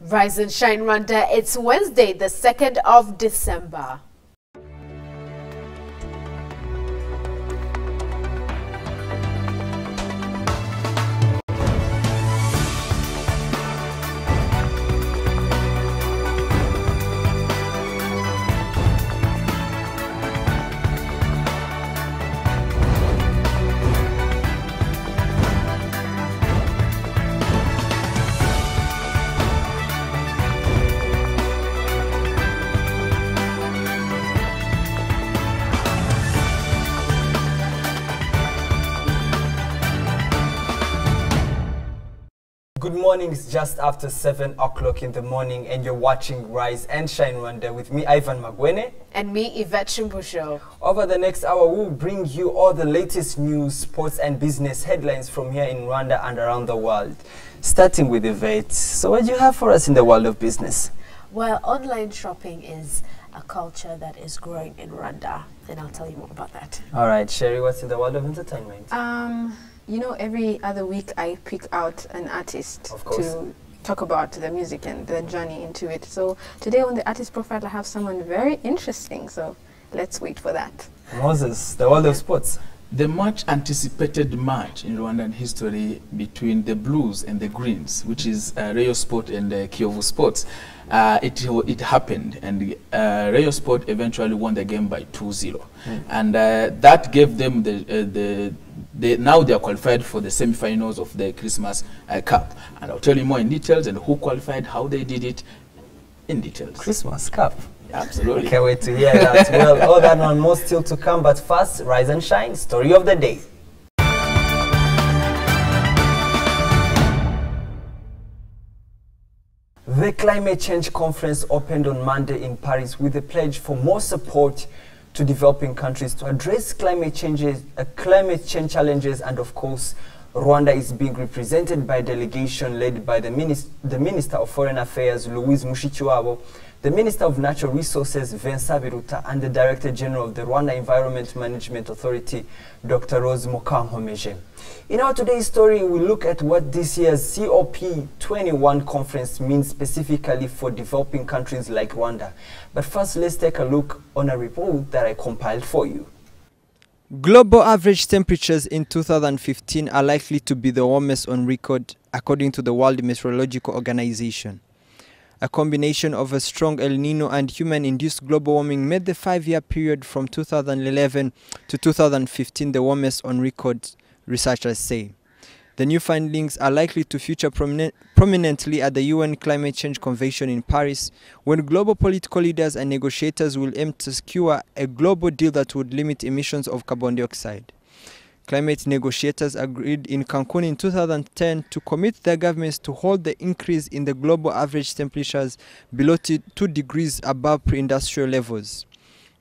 Rise and shine, Rwanda. It's Wednesday, the 2nd of December. Good morning, it's just after 7 o'clock in the morning and you're watching Rise and Shine Rwanda with me, Ivan Magwene. And me, Yvette Shimbusho. Over the next hour, we'll bring you all the latest news, sports and business headlines from here in Rwanda and around the world. Starting with Yvette, so what do you have for us in the world of business? Well, online shopping is a culture that is growing in Rwanda, and I'll tell you more about that. All right, Sherry, what's in the world of entertainment? You know, every other week I pick out an artist to talk about the music and the journey into it. So today on the artist profile I have someone very interesting, so let's wait for that. Moses, the world of sports. The much anticipated match in Rwandan history between the Blues and the Greens, which is Rayon Sport and Kiyovu Sports, it happened, and Rayon Sport eventually won the game by 2-0. And that gave them now they are qualified for the semi-finals of the Christmas Cup. And I'll tell you more in details and who qualified, how they did it in details. Christmas Cup. Absolutely. Can't wait to hear that. Well, all that and more still to come, but first, Rise and Shine, story of the day. The Climate Change Conference opened on Monday in Paris with a pledge for more support to developing countries to address climate change challenges, and of course, Rwanda is being represented by a delegation led by the Minister of Foreign Affairs, Louise Mushikiwabo, the Minister of Natural Resources, Vincent Biruta, and the Director General of the Rwanda Environment Management Authority, Dr. Rose Mukankomeje. In our today's story, we look at what this year's COP21 conference means specifically for developing countries like Rwanda. But first, let's take a look on a report that I compiled for you. Global average temperatures in 2015 are likely to be the warmest on record, according to the World Meteorological Organization. A combination of a strong El Nino and human-induced global warming made the 5-year period from 2011 to 2015 the warmest on record, researchers say. The new findings are likely to feature prominently at the UN Climate Change Convention in Paris, when global political leaders and negotiators will aim to secure a global deal that would limit emissions of carbon dioxide. Climate negotiators agreed in Cancun in 2010 to commit their governments to hold the increase in the global average temperatures below 2 degrees above pre-industrial levels.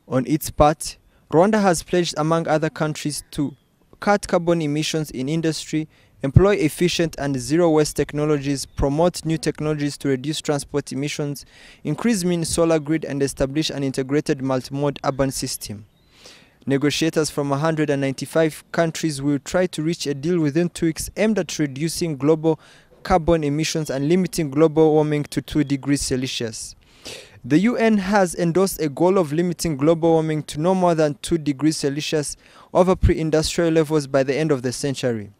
On its part, Rwanda has pledged, among other countries, to cut carbon emissions in industry, employ efficient and zero-waste technologies, promote new technologies to reduce transport emissions, increase wind solar grid, and establish an integrated multi-mode urban system. Negotiators from 195 countries will try to reach a deal within 2 weeks aimed at reducing global carbon emissions and limiting global warming to 2 degrees Celsius. The UN has endorsed a goal of limiting global warming to no more than 2 degrees Celsius over pre-industrial levels by the end of the century.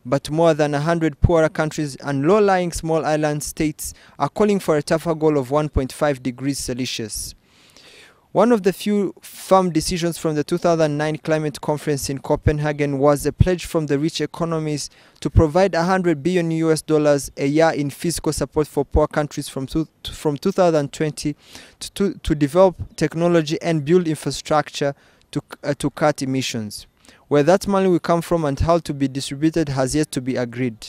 But more than 100 poorer countries and low-lying small island states are calling for a tougher goal of 1.5 degrees Celsius. One of the few firm decisions from the 2009 climate conference in Copenhagen was a pledge from the rich economies to provide $100 billion a year in fiscal support for poor countries from 2020 to develop technology and build infrastructure to cut emissions. Where that money will come from and how to be distributed has yet to be agreed.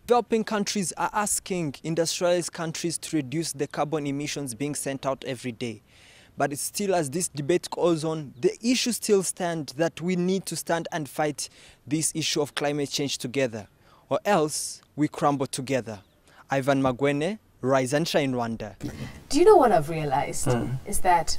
Developing countries are asking industrialized countries to reduce the carbon emissions being sent out every day. But it's still, as this debate goes on, the issue still stands that we need to stand and fight this issue of climate change together, or else we crumble together. Ivan Magwene, Rise and Shine Rwanda. Do you know what I've realized? Is that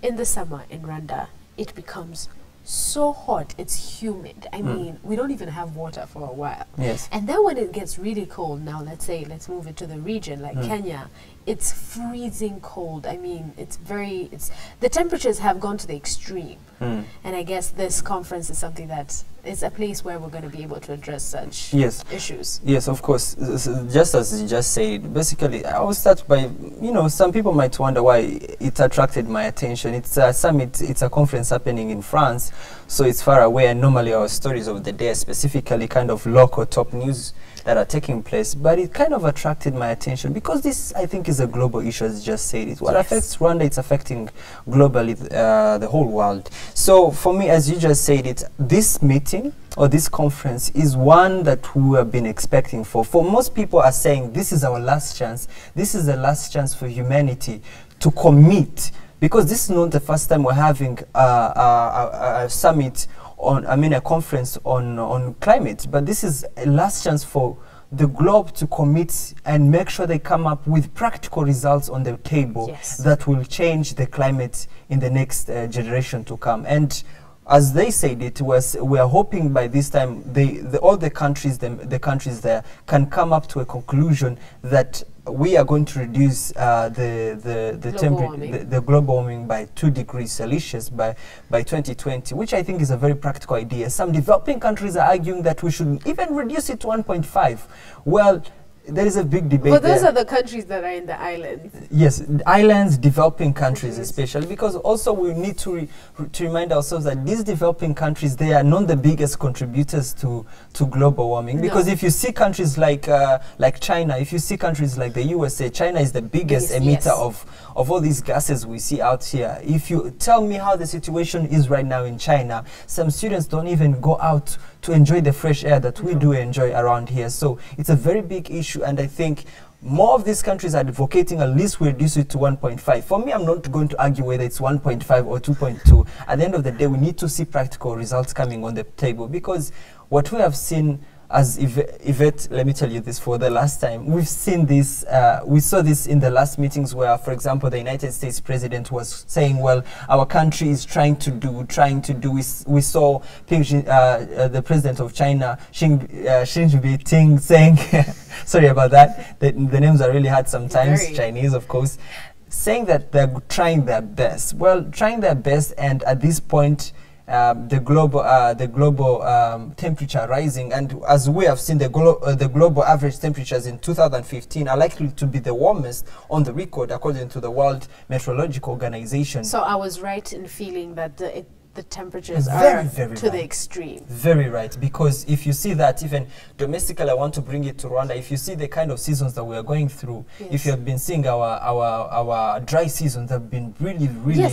in the summer in Rwanda, it becomes so hot, it's humid. I mean, we don't even have water for a while. Yes. And then when it gets really cold, now let's move into the region like Kenya, it's freezing cold. I mean, the temperatures have gone to the extreme. And I guess this conference is something that is a place where we're going to be able to address such issues. Yes, of course. Just as you just said, basically, I will start by, some people might wonder why it attracted my attention. It's a summit, it's a conference happening in France, so it's far away, and normally our stories of the day are specifically kind of local top news that are taking place, but it kind of attracted my attention because this, I think, is a global issue, as you just said. It what affects Rwanda, it's affecting globally the whole world. So for me, as you just said it, this meeting or this conference is one that we have been expecting for. For most people are saying this is our last chance. This is the last chance for humanity to commit, because this is not the first time we're having a summit a conference on climate, but this is a last chance for the globe to commit and make sure they come up with practical results on the table that will change the climate in the next generation to come. And as they said, we are hoping by this time all the countries there can come up to a conclusion that we are going to reduce the global warming by 2 degrees Celsius by 2020, which I think is a very practical idea. Some developing countries are arguing that we should even reduce it to 1.5. Well, there is a big debate. But those are the countries that are in the islands. Yes, islands, developing countries especially, because also we need to remind ourselves that these developing countries, they are not the biggest contributors to global warming. Because if you see countries like China, if you see countries like the USA, China is the biggest emitter of all these gases we see out here. If you tell me how the situation is right now in China, some students don't even go out to enjoy the fresh air that we do enjoy around here. So it's a very big issue, and I think more of these countries are advocating at least we reduce it to 1.5. For me, I'm not going to argue whether it's 1.5 or 2.2. At the end of the day, we need to see practical results coming on the table, because what we have seen, as Yvette, let me tell you this for the last time, we've seen this, we saw this in the last meetings where, for example, the United States president was saying, well, our country is trying to do. We saw the president of China, Xi Jinping, saying, sorry about that, the names are really hard sometimes, Chinese, of course, saying that they're trying their best. Well, trying their best, and at this point, the global temperature rising, and as we have seen, the global average temperatures in 2015 are likely to be the warmest on the record, according to the World Meteorological Organization. So I was right in feeling that the temperatures are to the extreme. Very right, because if you see that even domestically, I want to bring it to Rwanda, if you see the kind of seasons that we are going through, if you have been seeing our dry seasons have been really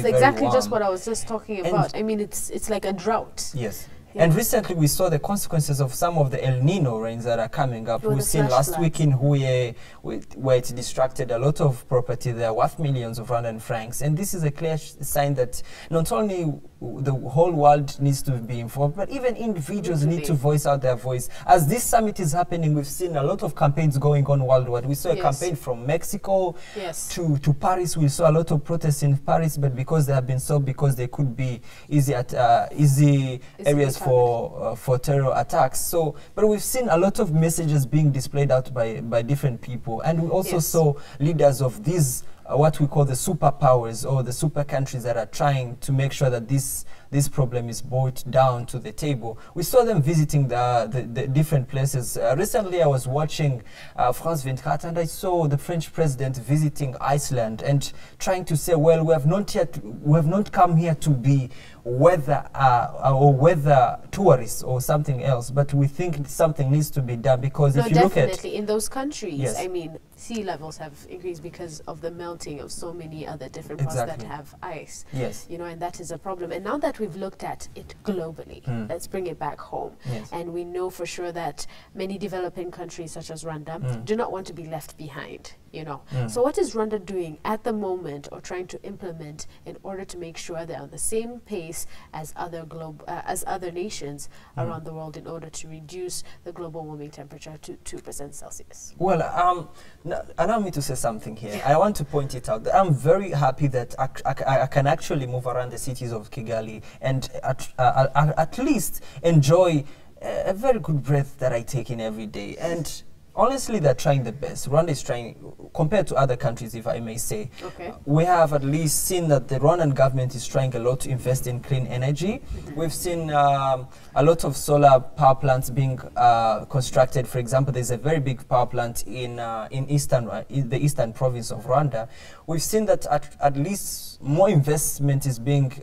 exactly warm. Just what I was just talking about. I mean, it's like a drought. Yes. And recently we saw the consequences of some of the El Nino rains that are coming up. We've seen last week in Huye, where it distracted a lot of property there, worth millions of Rwandan francs. And this is a clear sign that not only the whole world needs to be informed, but even individuals need to voice out their voice. As this summit is happening, we've seen a lot of campaigns going on worldwide. We saw a campaign from Mexico to Paris. We saw a lot of protests in Paris, but because they have been solved, because they could be easy areas for terror attacks. So, but we've seen a lot of messages being displayed out by different people, and we also saw leaders of these what we call the superpowers, or the super countries, that are trying to make sure that this problem is brought down to the table. We saw them visiting the different places. Recently, I was watching France 24, and I saw the French president visiting Iceland and trying to say, well, we have not come here to be weather tourists or something else, but we think something needs to be done, because if you look at in those countries, I mean, sea levels have increased because of the melting of so many other different parts that have ice. You know, and that is a problem. And now that we've looked at it globally, let's bring it back home. And we know for sure that many developing countries such as Rwanda do not want to be left behind. you know. So what is Rwanda doing at the moment, or trying to implement, in order to make sure they're on the same pace as other nations around the world, in order to reduce the global warming temperature to 2% Celsius? Well, allow me to say something here. I want to point it out. I'm very happy that I can actually move around the cities of Kigali and at least enjoy a very good breath that I take in every day. And honestly, they're trying the best. Rwanda is trying, compared to other countries, if I may say. Okay. We have at least seen that the Rwandan government is trying a lot to invest in clean energy. We've seen a lot of solar power plants being constructed. For example, there's a very big power plant in the eastern province of Rwanda. We've seen that at least more investment is being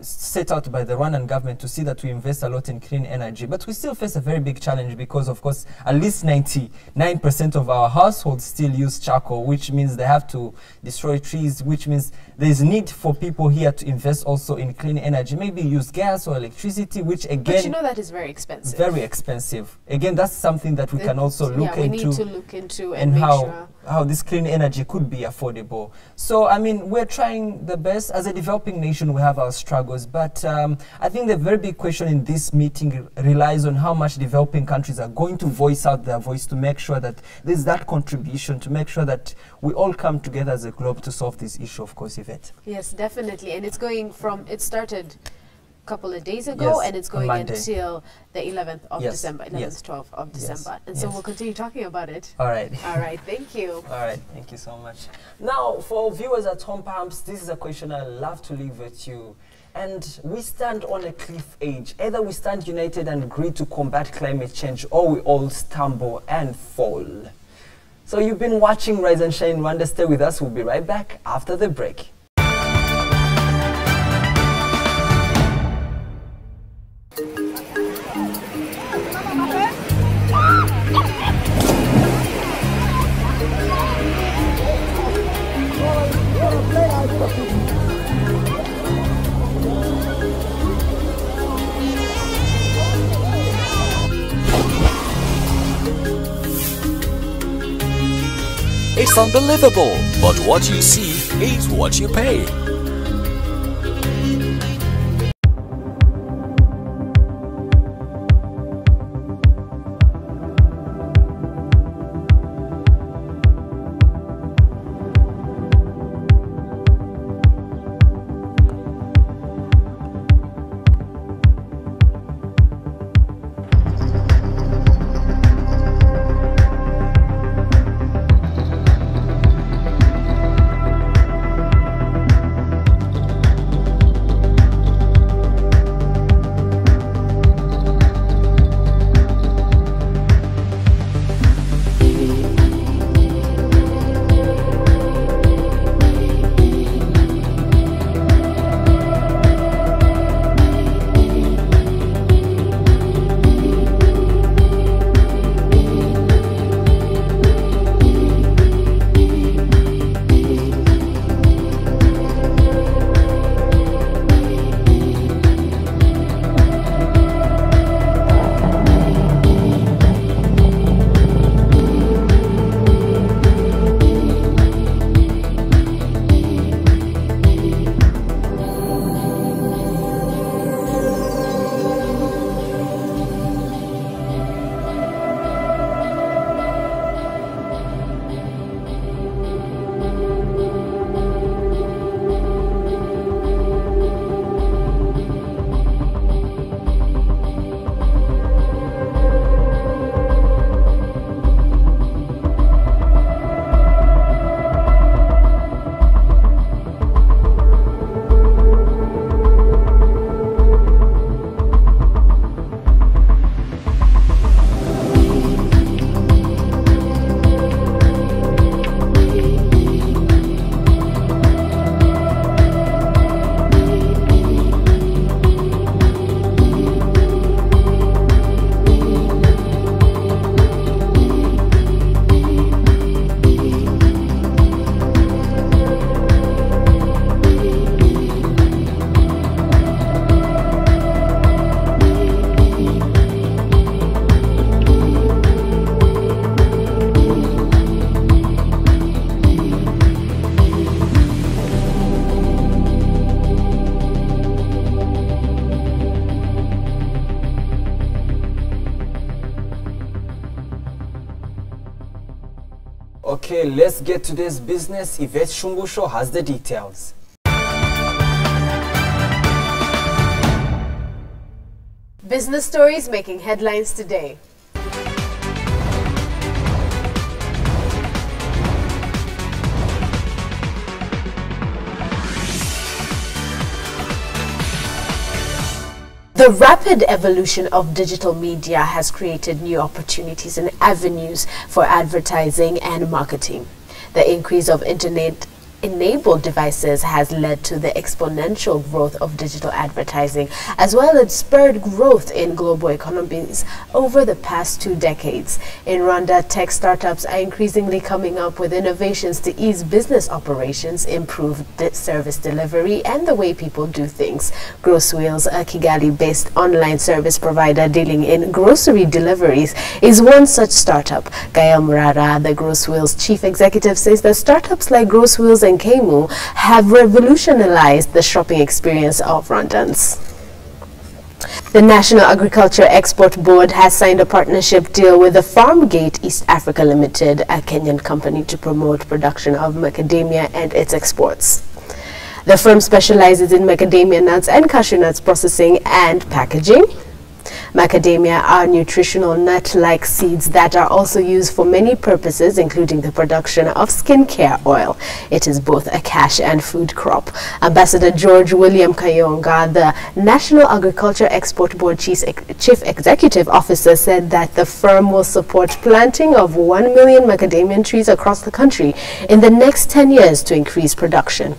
set out by the Rwandan government to see that we invest a lot in clean energy. But we still face a very big challenge because, of course, at least 99% of our households still use charcoal, which means they have to destroy trees, which means there's need for people here to invest also in clean energy, maybe use gas or electricity, which again... But you know that is very expensive. Very expensive. Again, that's something that we can also look into. We need to look into and how this clean energy could be affordable. So, I mean, we're trying the best. As a developing nation, we have our struggles, but I think the very big question in this meeting relies on how much developing countries are going to voice out their voice to make sure that there's that contribution, to make sure that we all come together as a globe to solve this issue, of course, Yvette. Yes, definitely. And it's going from, it started a couple of days ago, and it's going until the 11th of December, 11th, 12th of December. And so we'll continue talking about it. All right. All right, thank you. All right, thank you so much. Now, for viewers at home, perhaps this is a question I love to leave with you. And we stand on a cliff edge. Either we stand united and agree to combat climate change, or we all stumble and fall. So you've been watching Rise and Shine Rwanda. Stay with us. We'll be right back after the break. It's unbelievable, but what you see is what you pay. let's get to this business. Yvette Shumbusho has the details. Business stories making headlines today. The rapid evolution of digital media has created new opportunities and avenues for advertising and marketing. The increase of internet-enabled devices has led to the exponential growth of digital advertising, as well as spurred growth in global economies over the past 2 decades. In Rwanda, tech startups are increasingly coming up with innovations to ease business operations, improve service delivery, and the way people do things. Grosswheels, a Kigali-based online service provider dealing in grocery deliveries, is one such startup. Gaya Murara, the Grosswheels chief executive, says that startups like Grosswheels and Kemu have revolutionized the shopping experience of Rwandans. The National Agriculture Export Board has signed a partnership deal with the Farmgate East Africa Limited, a Kenyan company, to promote production of macadamia and its exports. The firm specializes in macadamia nuts and cashew nuts processing and packaging. Macadamia are nutritional nut-like seeds that are also used for many purposes, including the production of skincare oil. It is both a cash and food crop. Ambassador George William Kayonga, the National Agriculture Export Board Chief Executive Officer, said that the firm will support planting of 1 million macadamia trees across the country in the next 10 years to increase production.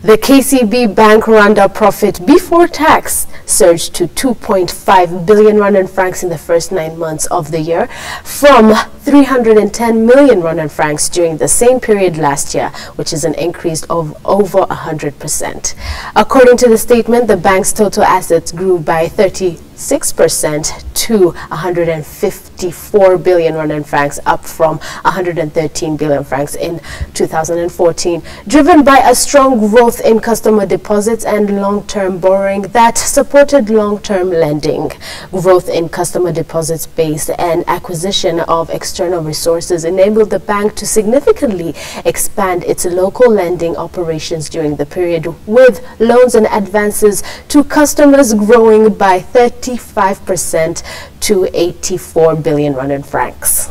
The KCB Bank Rwanda profit before tax surged to 2.5 billion Rwandan francs in the first 9 months of the year, from 310 million Rwandan francs during the same period last year, which is an increase of over 100%. According to the statement, the bank's total assets grew by 36% to 154 billion Rwandan francs, up from 113 billion francs in 2014, driven by a strong growth in customer deposits and long-term borrowing that supported long-term lending. Growth in customer deposits base and acquisition of external resources enabled the bank to significantly expand its local lending operations during the period, with loans and advances to customers growing by 35% to 84 billion Rwandan francs.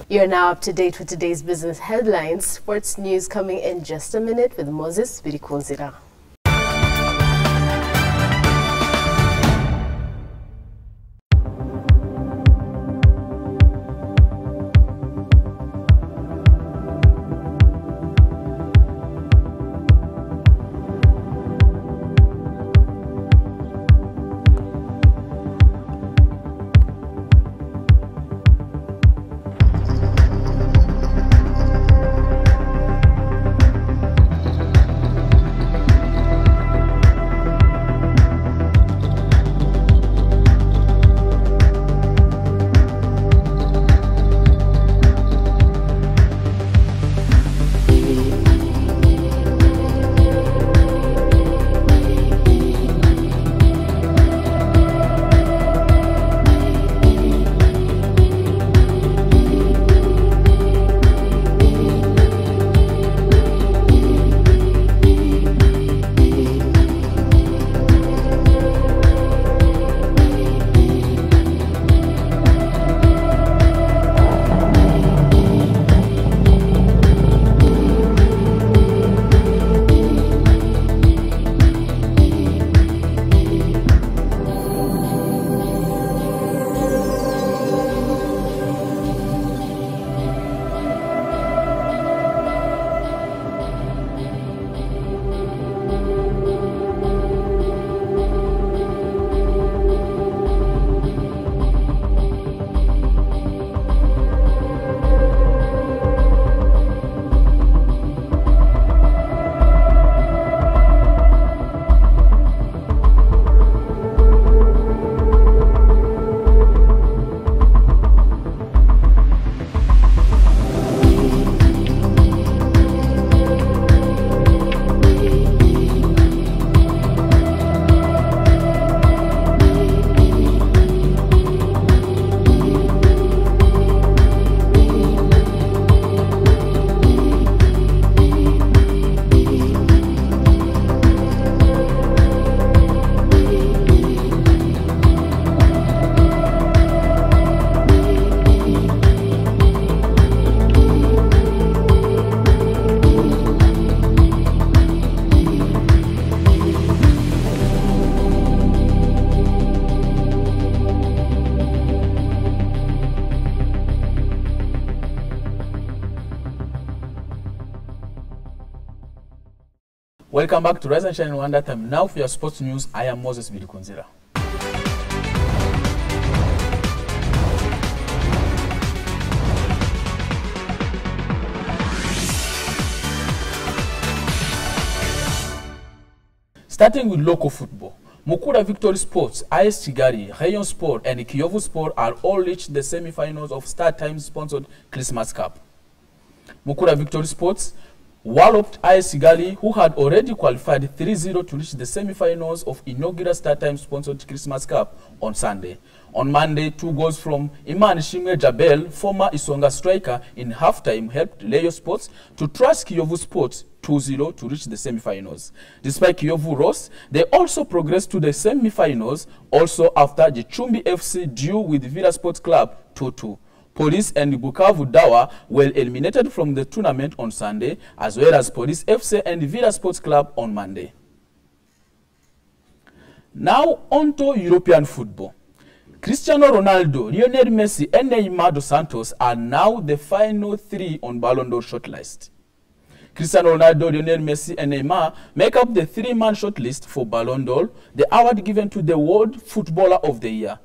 You're now up to date with today's business headlines. Sports news coming in just a minute with Moses Birikunzira. Welcome back to Rise and Shine Rwanda. Time now for your sports news. I am Moses Bidikunzira. Starting with local football, Mukura Victory Sports, AS Kigali, Rayon Sport and Kiyovu Sport are all reached the semi-finals of Star Times sponsored Christmas Cup. Mukura Victory Sports walloped AS Kigali, who had already qualified 3-0 to reach the semi-finals of inaugural Star Times sponsored Christmas Cup on Sunday. On Monday, 2 goals from Iman Shimwe Jabel, former Isonga striker, in halftime helped Rayon Sports to trash Kiyovu Sports 2-0 to reach the semi-finals. Despite Kiyovu loss, they also progressed to the semi-finals also after Gicumbi FC drew with Villa Sports Club 2-2. Police and Bukavu Dawa were eliminated from the tournament on Sunday, as well as Police FC and Villa Sports Club on Monday. Now on to European football. Cristiano Ronaldo, Lionel Messi and Neymar dos Santos are now the final 3 on Ballon d'Or shortlist. Cristiano Ronaldo, Lionel Messi and Neymar make up the 3-man shortlist for Ballon d'Or, the award given to the World Footballer of the Year.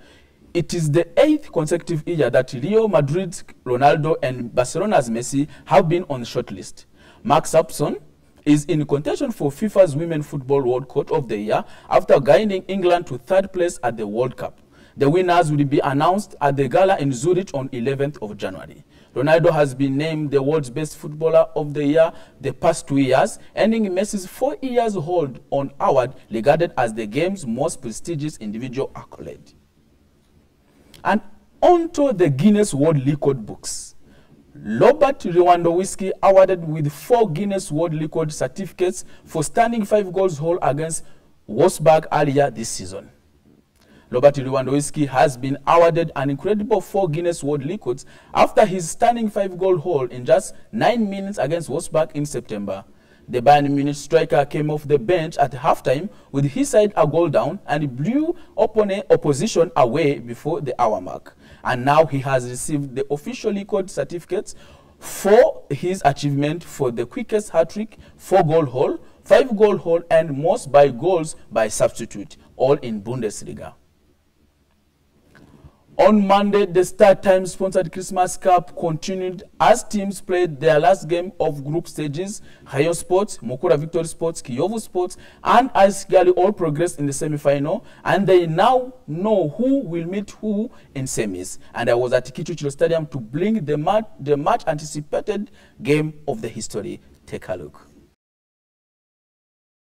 It is the 8th consecutive year that Real Madrid's Ronaldo and Barcelona's Messi have been on the shortlist. Mark Sampson is in contention for FIFA's Women's Football World Coach of the Year after guiding England to 3rd place at the World Cup. The winners will be announced at the gala in Zurich on 11th of January. Ronaldo has been named the world's best footballer of the year the past 2 years, ending Messi's 4 years hold on award regarded as the game's most prestigious individual accolade. And onto the Guinness World Record books. Robert Lewandowski awarded with 4 Guinness World Record certificates for standing 5 goals hold against Wolfsburg earlier this season. Robert Lewandowski has been awarded an incredible 4 Guinness World Records after his stunning 5-goal haul in just 9 minutes against Wolfsburg in September. The Bayern Munich striker came off the bench at halftime with his side a goal down and blew opposition away before the hour mark. And now he has received the official record certificates for his achievement for the quickest hat-trick, 4-goal haul, 5-goal haul and most by goals by substitute, all in Bundesliga. On Monday, the Star Times sponsored Christmas Cup continued as teams played their last game of group stages. Rayon Sports, Mukura Victory Sports, Kiyovu Sports, and AS Kigali all progressed in the semi-final, and they now know who will meet who in semis. And I was at Kichuchiro Stadium to bring the much anticipated game of the history. Take a look.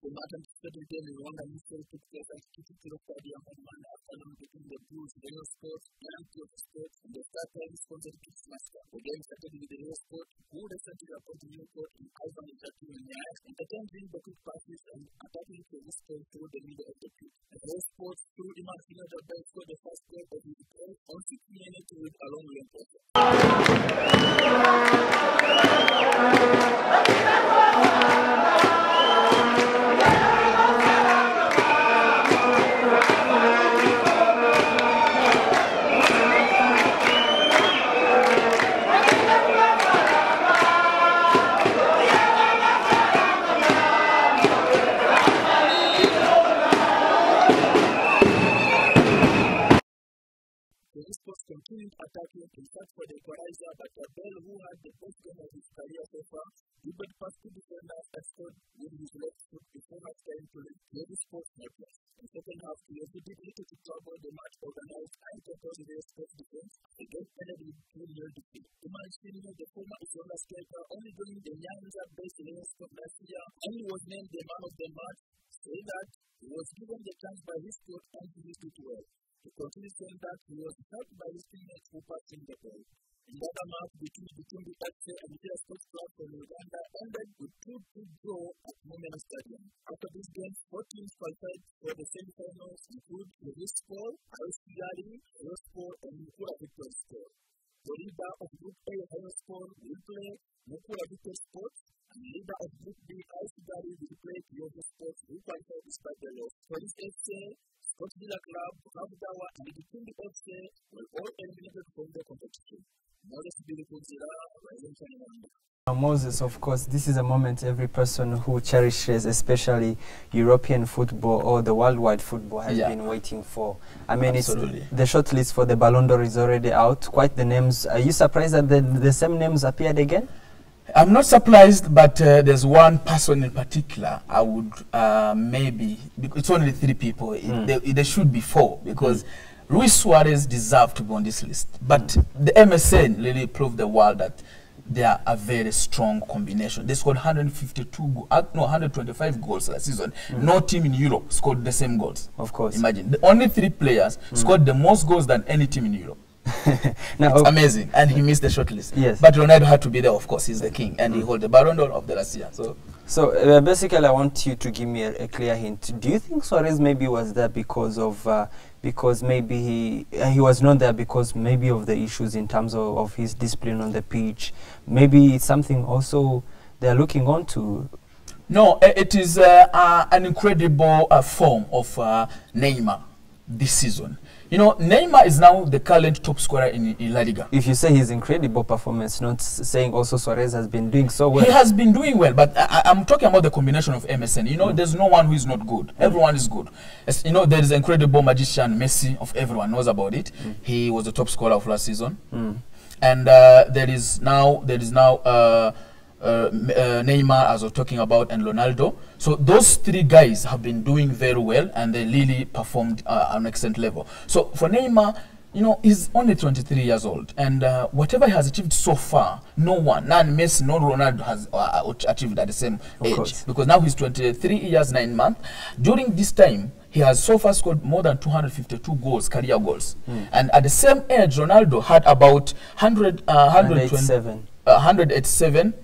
The match anticipated game in Rwanda history took place at Kichuchiro Stadium on Monday afternoon between the Blues, Rayon Sports, and Kiyovu Sports in the Star Times sponsored Christmas Cup. The game started with the Rayon Sports, who recently appointed new coach in Ivan Njaki interchanging the quick passes and attacking Kiyovu Sports through the middle of the pitch. The Rayon Sports through Iman Shimwe Jabel scored the first goal of his play on 6 minutes with a long lane pass. Continued attacking in search for the equalizer, but Jabel, who had the best game of his career so far, dribbled past 2 defenders and scored with his left foot before half-time to lead Kiyovu Sports network. In the second half, Kiyovu did little to trouble the match organized and controlled the Sports defense. The game ended with 2-0 defeat. Iman Shimwe, the former Isonga striker, only joined the Nyanza-based Rayon Sports last year, and he was named the man of the match, saying that he was given the chance by his coach and he used it well. He continued saying that he was helped by his teammates who passed him the ball. Another match between Gicumbi FC and Villa Sports Club from Rwanda ended with 2-2 draw at Monument Stadium. After this game, 4 teams qualified for the semi-finals, include Kiyovu Sports, AS Kigali, Rayon Sports, and Mukura Victory Sports. The leader of Group A, Rayon Sports, will play Mukura Victory Sports, and the leader of Group B, AS Kigali, will play Kiyovu Sports, who qualified despite the loss. Police FC, Scott Villa Club, Bukavu and Gicumbi FC were all eliminated from the competition. Moses Bidikunzira, Rise and Shine Rwanda. Moses, of course, this is a moment every person who cherishes, especially European football or the worldwide football, has been waiting for. I mean, it's the shortlist for the Ballon d'Or is already out. Quite the names. Are you surprised that the same names appeared again? I'm not surprised, but there's one person in particular I would maybe, because it's only 3 people, there should be 4, because Luis Suarez deserved to be on this list. But the MSN really proved the world that they are a very strong combination. They scored 125 goals last season. No team in Europe scored the same goals. Of course. Imagine, the only 3 players scored the most goals than any team in Europe. Now, it's amazing, and he missed the shortlist. Yes. But Ronaldo had to be there, of course. He's the king, and he held the Ballon d'Or of the last year. So basically, I want you to give me a clear hint. Do you think Suarez maybe was there because of because maybe he was not there because maybe of the issues in terms of his discipline on the pitch? Maybe it's something also they are looking on to. No, it is an incredible form of Neymar this season. You know, Neymar is now the current top scorer in La Liga. If you say his incredible performance, not saying also Suarez has been doing so well. He has been doing well, but I'm talking about the combination of MSN. You know, there's no one who is not good. Everyone is good. As, you know, there is an incredible magician, Messi, of everyone knows about it. He was the top scorer of last season. And there is now Neymar, as we're talking about, and Ronaldo. So those 3 guys have been doing very well, and they really performed at an excellent level. So for Neymar, you know, he's only 23 years old, and whatever he has achieved so far, none Messi, nor Ronaldo has achieved at the same age. Because now he's 23 years, 9 months. During this time, he has so far scored more than 252 goals, career goals. And at the same age, Ronaldo had about 187.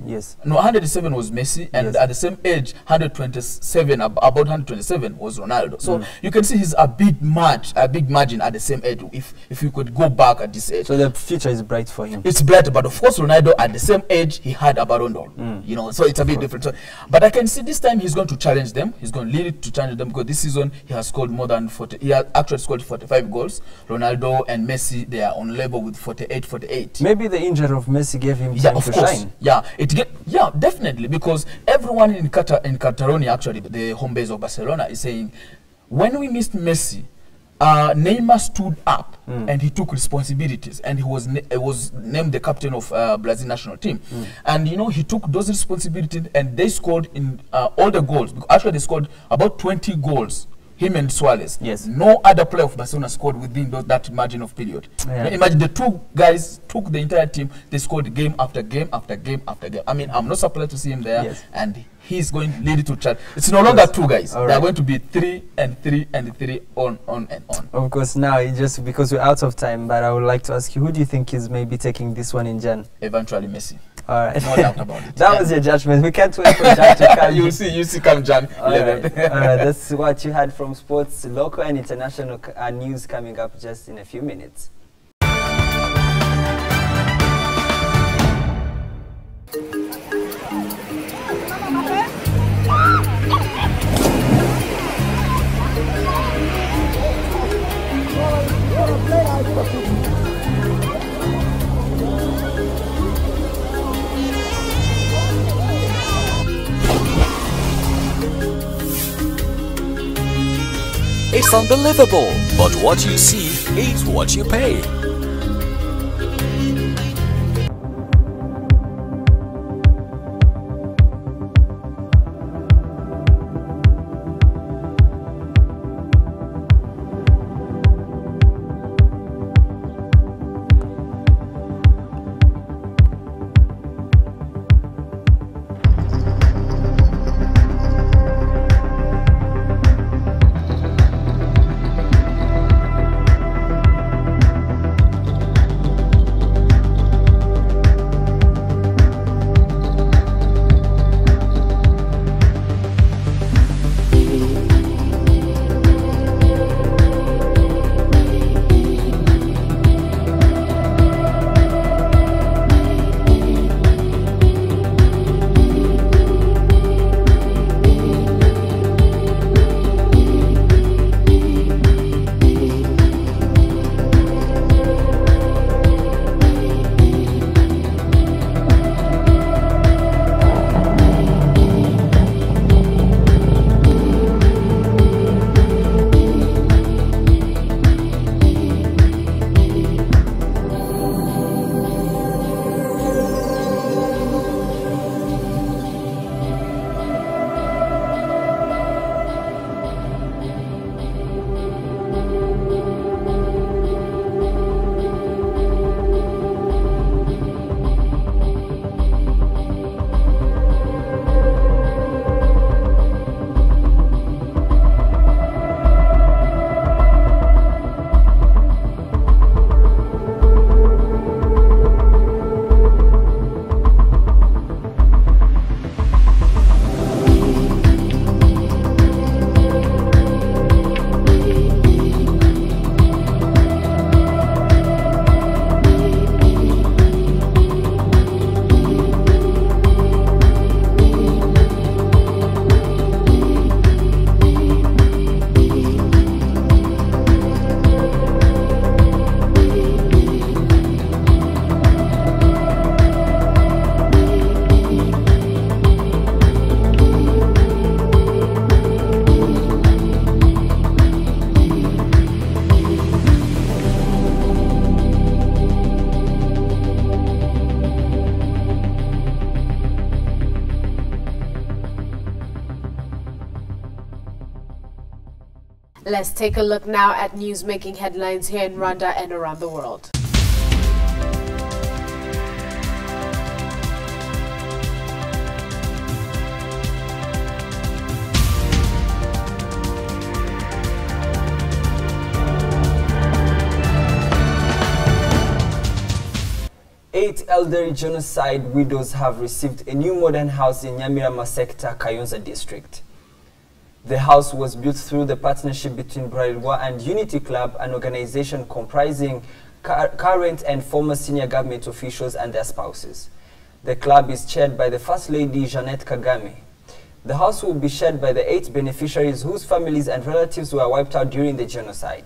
Yes. No, 187 was Messi, and at the same age, 127, about 127 was Ronaldo. So you can see he's a big margin at the same age. If you could go back at this age, so the future is bright for him. It's bright, but of course Ronaldo at the same age he had a Ballon d'Or. You know, so it's a bit different. So, but I can see this time he's going to challenge them. He's going to lead it to challenge them, because this season he has scored more than 40. He has actually scored 45 goals. Ronaldo and Messi, they are on level with 48. Maybe the injury of Messi gave him time to shine. Yeah, definitely, because everyone in Catalonia, actually the home base of Barcelona, is saying when we missed Messi, Neymar stood up and he took responsibilities, and he was named the captain of Brazil national team. And you know, he took those responsibilities, and they scored in all the goals. Actually, they scored about 20 goals. Him and Suarez. Yes. No other player of Barcelona scored within that margin of period. Now imagine the 2 guys took the entire team. They scored game after game after game after game. I mean, I'm not surprised to see him there. And he's going to lead it to chat. It's no longer 2 guys. They are going to be 3 and 3 and 3 on and on. Of course, now just because we're out of time, but I would like to ask you, who do you think is maybe taking this one in Jan? Eventually Messi. All right. No doubt about it. That was your judgment. We can't wait for Jan to come. You see come Jan 11th. That's what you had from sports, local and international news coming up just in a few minutes. It's unbelievable, but what you see is what you pay. Let's take a look now at news making headlines here in Rwanda and around the world. Eight elderly genocide widows have received a new modern house in Nyamirama sector, Kayonza district. The house was built through the partnership between Bralirwa and Unity Club, an organization comprising current and former senior government officials and their spouses. The club is chaired by the First Lady Jeanette Kagame. The house will be shared by the 8 beneficiaries whose families and relatives were wiped out during the genocide.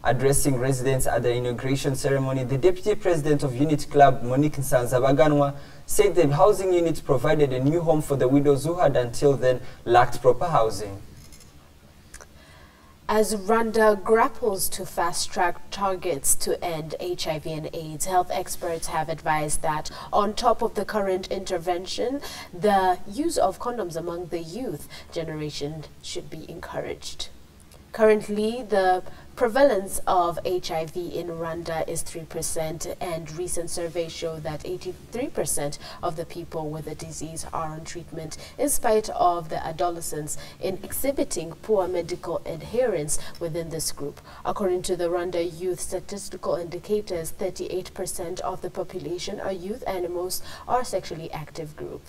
Addressing residents at the inauguration ceremony, the Deputy President of Unity Club, Monique Nsanzabaganwa, said the housing unit provided a new home for the widows who had until then lacked proper housing. As Rwanda grapples to fast-track targets to end HIV and AIDS, health experts have advised that on top of the current intervention, the use of condoms among the youth generation should be encouraged. Currently, the prevalence of HIV in Rwanda is 3%, and recent surveys show that 83% of the people with the disease are on treatment, in spite of the adolescents in exhibiting poor medical adherence within this group. According to the Rwanda Youth Statistical Indicators, 38% of the population are youth, and most are sexually active group.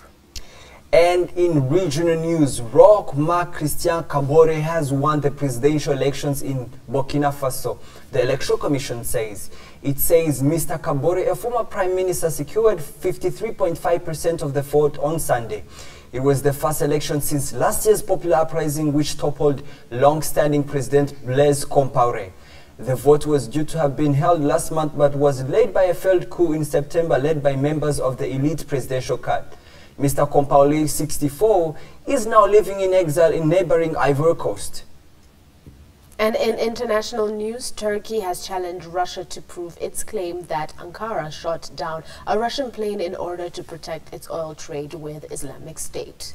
And in regional news, Roch Marc Christian Kabore has won the presidential elections in Burkina Faso. The Electoral Commission says. It says Mr. Kabore, a former prime minister, secured 53.5% of the vote on Sunday. It was the first election since last year's popular uprising, which toppled long-standing President Blaise Compaoré. The vote was due to have been held last month, but was delayed by a failed coup in September led by members of the elite presidential court. Mr. Compaoré, 64, is now living in exile in neighboring Ivory Coast. And in international news, Turkey has challenged Russia to prove its claim that Ankara shot down a Russian plane in order to protect its oil trade with Islamic State.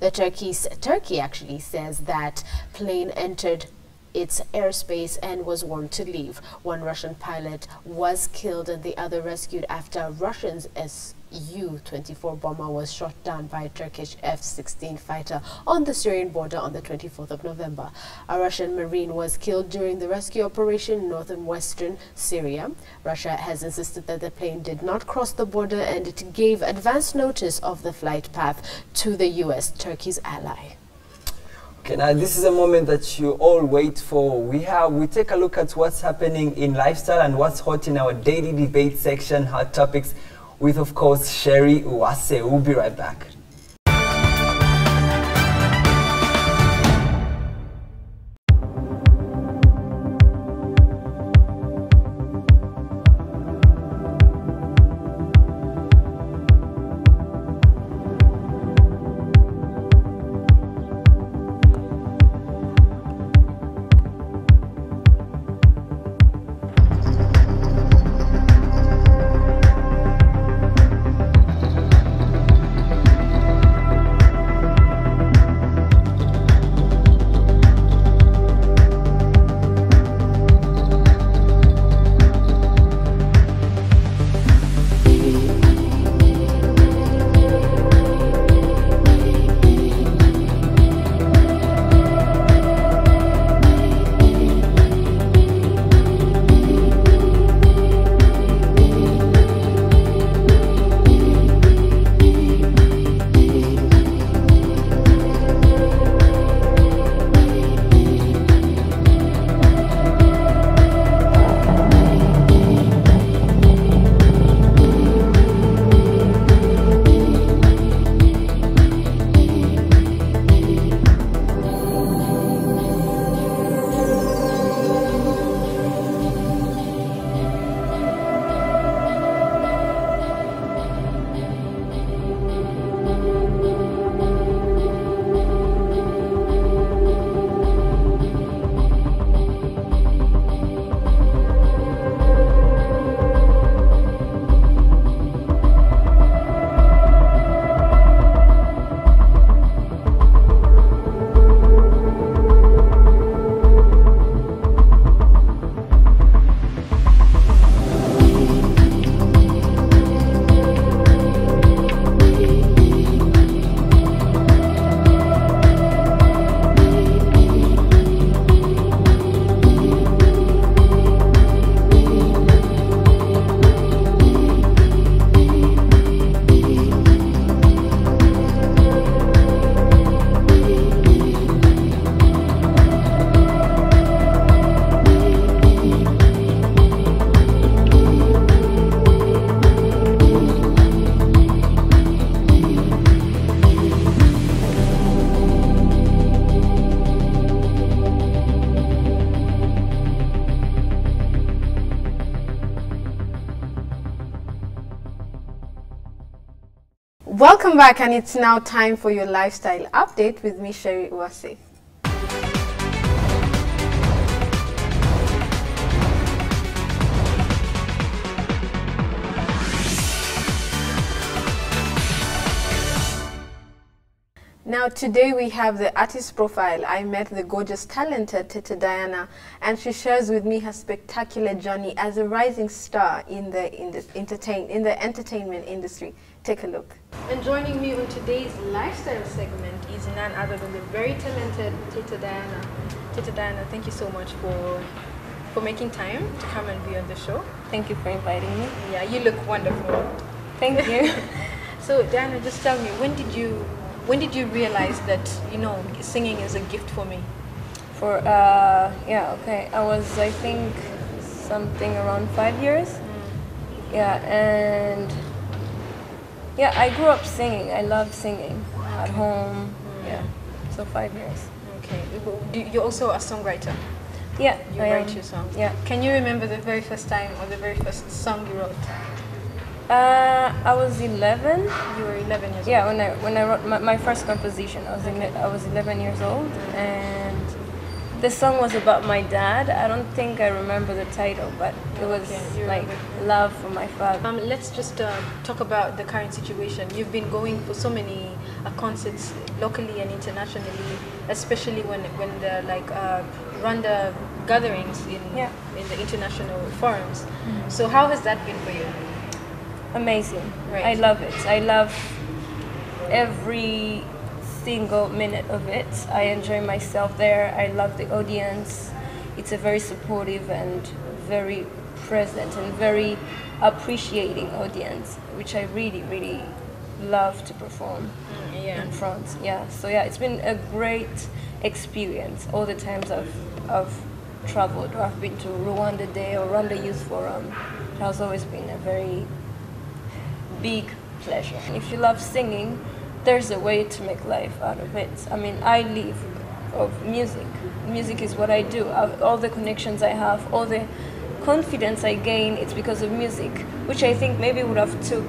Turkey actually says that plane entered its airspace and was warned to leave. One Russian pilot was killed and the other rescued after Russians Su-24 bomber was shot down by a Turkish F-16 fighter on the Syrian border on the 24th of November. A Russian Marine was killed during the rescue operation in northern western Syria. Russia has insisted that the plane did not cross the border, and it gave advance notice of the flight path to the U.S., Turkey's ally. Okay, now this is a moment that you all wait for. We take a look at what's happening in lifestyle and what's hot in our daily debate section, hot topics, with, of course, Sherry Uwase. We'll be right back. Welcome back, and it's now time for your lifestyle update with me, Sherry Uwase. Now today we have the artist profile. I met the gorgeous, talented Tete Diana, and she shares with me her spectacular journey as a rising star in the entertainment industry. Take a look. And joining me on today's lifestyle segment is none other than the very talented Tete Diana. Tete Diana, thank you so much for making time to come and be on the show. Thank you for inviting me. Yeah, you look wonderful. Thank you. So Diana, just tell me, when did you realize that, you know, singing is a gift for me? I was, I think, something around 5 years. Yeah, and yeah, I grew up singing. I love singing at home. Yeah, so 5 years. Okay. You're also a songwriter? Yeah, you write your songs? Yeah. Can you remember the very first time or the very first song you wrote? I was 11. You were 11 years old? Yeah, when I wrote my first composition, I was 11 years old, and the song was about my dad. I don't think I remember the title, but it was like love for my father. Let's just talk about the current situation. You've been going for so many concerts locally and internationally, especially when the Rwanda gatherings in the international forums. So how has that been for you? Amazing. Right. I love it. I love every single minute of it. I enjoy myself there. I love the audience. It's a very supportive and very present and very appreciating audience, which I really, really love to perform in front. Yeah. So yeah, it's been a great experience. All the times I've traveled, or I've been to Rwanda Day or Rwanda Youth Forum, it has always been a very big pleasure. If you love singing, there's a way to make life out of it. I mean, I live of music. Music is what I do. All the connections I have, all the confidence I gain, it's because of music, which I think maybe would have took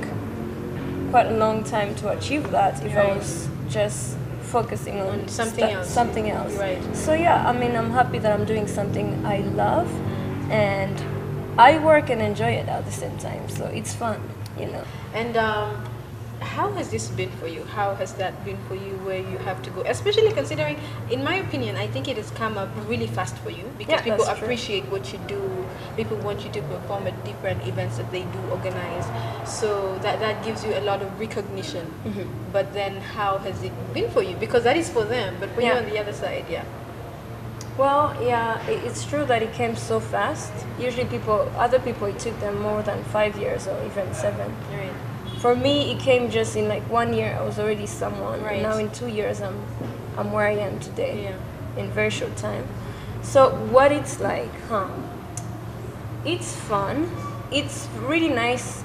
quite a long time to achieve that if I was just focusing on something else. Right. So yeah, I mean, I'm happy that I'm doing something I love, and I work and enjoy it at the same time, so it's fun, you know. And how has this been for you? How has that been for you, where you have to go? Especially considering, in my opinion, I think it has come up really fast for you, because people appreciate what you do. People want you to perform at different events that they do organize. So that gives you a lot of recognition. But then how has it been for you? Because that is for them, but for you on the other side, Well, yeah, it's true that it came so fast. Usually other people, it took them more than 5 years or even 7. Right. For me, it came just in like 1 year. I was already someone. Right. And now in 2 years, I'm where I am today. In very short time. So what it's like, it's fun. It's really nice,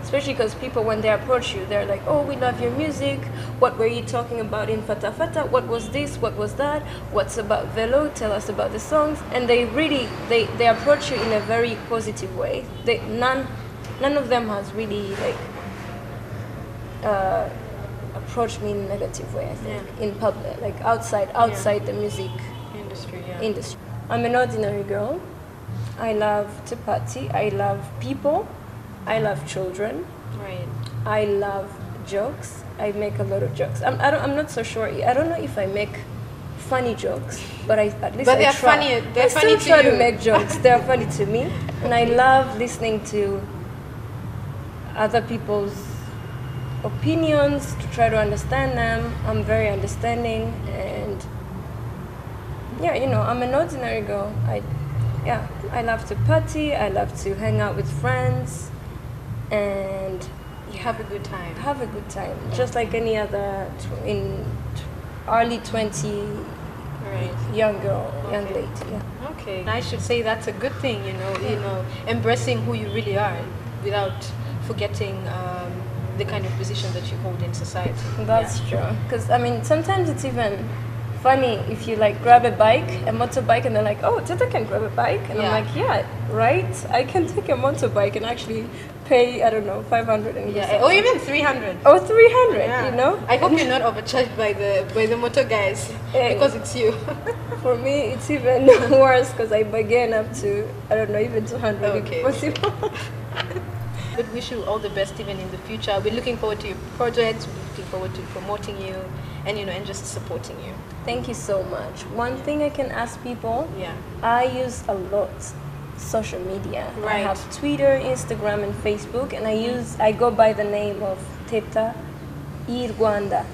especially because people, when they approach you, they're like, "Oh, we love your music. What were you talking about in Fata Fata? What was this? What was that? What's about Velo? Tell us about the songs." And they really they approach you in a very positive way. None of them has really like approached me in a negative way, I think, in public, like outside the music industry. I'm an ordinary girl. I love to party. I love people. I love children. Right. I love jokes. I make a lot of jokes. I'm not so sure. I don't know if I make funny jokes, but at least I try. Funny. They're funny to you. I still try to make jokes. They're funny to me, and I love listening to other people's opinions to try to understand them. I'm very understanding, and yeah, you know, I'm an ordinary girl. I love to party. I love to hang out with friends, and you have a good time. Have a good time, just like any other in early 20 young lady. Yeah. Okay. I should say that's a good thing, you know, embracing who you really are without forgetting the kind of position that you hold in society. That's true. Because I mean, sometimes it's even funny if you like grab a bike, a motorbike, and they're like, oh, Teta can grab a bike, and I'm like, yeah, right, I can take a motorbike and actually pay, I don't know, 500 and or even 300 or 300, you know. I hope you're not overcharged by the motor guys because it's you. For me it's even worse because I bargain up to, I don't know, even 200 if possible. But wish you all the best even in the future. We're looking forward to your projects, we're looking forward to promoting you and and just supporting you. Thank you so much. One thing I can ask people, I use a lot social media. I have Twitter, Instagram and Facebook, and I go by the name of Teta Rwanda.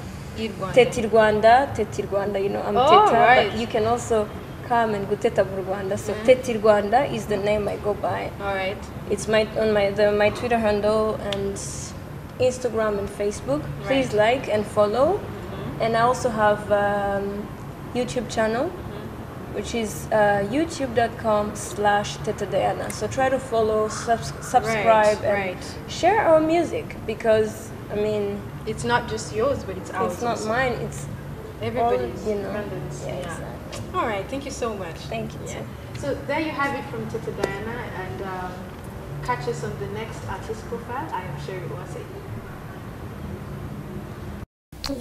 Teta Rwanda, you know, I'm Teta, but you can also come and go Teta Rwanda. So Teta Rwanda is the name I go by. Alright. It's my Twitter handle and Instagram and Facebook. Please like and follow. And I also have YouTube channel, which is youtube.com/TetaDiana. So try to follow, subscribe, and share our music, because I mean, it's not just yours, but it's ours. It's not mine. It's everybody's. All, you know. Exactly. All right. Thank you so much. Thank you. So there you have it from Teta Diana, and catch us on the next artist profile. I am sure you will say.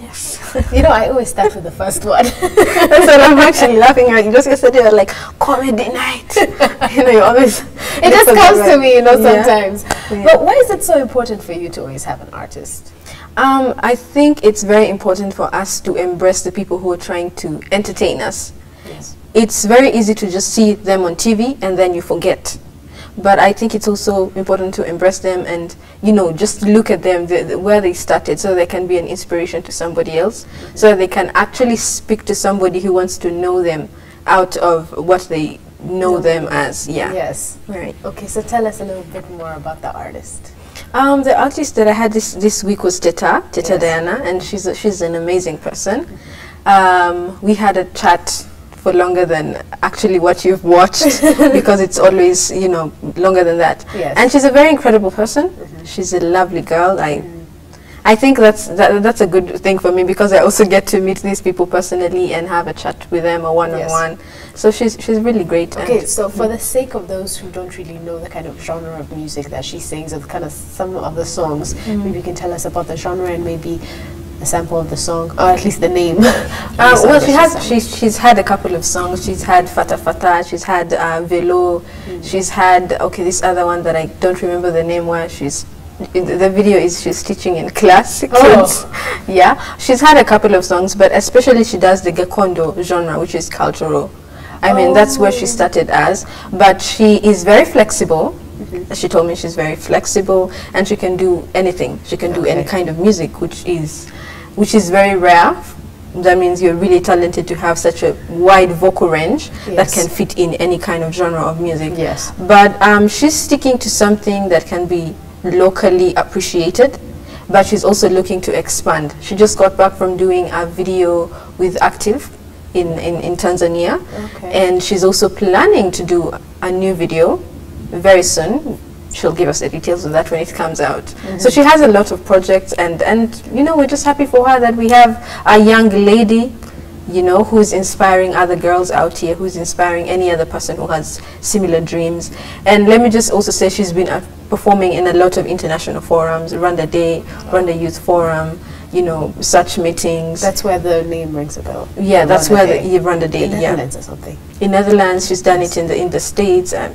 Yes. You know, I always start with the first one. That's what I'm actually laughing at. You just yesterday were like, comedy night. You know, you always... It just comes to me, you know, sometimes. But why is it so important for you to always have an artist? I think it's very important for us to embrace the people who are trying to entertain us. Yes. It's very easy to just see them on TV and then you forget. But I think it's also important to embrace them and, you know, just look at them, where they started, so they can be an inspiration to somebody else, so they can actually speak to somebody who wants to know them out of what they know them as. Yes. Right. Okay, so tell us a little bit more about the artist. The artist that I had this week was Teta Diana, and she's an amazing person. We had a chat for longer than actually what you've watched because it's always, you know, longer than that. Yes. And she's a very incredible person. She's a lovely girl. I think that's a good thing for me, because I also get to meet these people personally and have a chat with them, a one-on-one. So she's really great. Okay, so for the sake of those who don't really know the kind of genre of music that she sings, or the kind of some of the songs, maybe you can tell us about the genre and maybe a sample of the song, or at least the name. Well, she's had a couple of songs. She's had Fata Fata, she's had Velo, she's had, this other one that I don't remember the name, where the video is she's teaching in class. Yeah, she's had a couple of songs, but especially she does the Gakondo genre, which is cultural. I mean, that's where she started as, but she is very flexible. She told me she's very flexible and she can do anything. She can do any kind of music, which is very rare. That means you're really talented to have such a wide vocal range that can fit in any kind of genre of music. Yes. But she's sticking to something that can be locally appreciated, but she's also looking to expand. She just got back from doing a video with Active in Tanzania, and she's also planning to do a new video very soon. She'll give us the details of that when it comes out. So she has a lot of projects, and you know, we're just happy for her that we have a young lady, you know, who's inspiring other girls out here, who's inspiring any other person who has similar dreams. And let me just also say she's been performing in a lot of international forums, Rwanda Day, Rwanda Youth Forum, you know, such meetings. That's where the name rings a bell. Yeah, that's where the Rwanda Day, in Netherlands or something. In Netherlands, she's done it in the States, and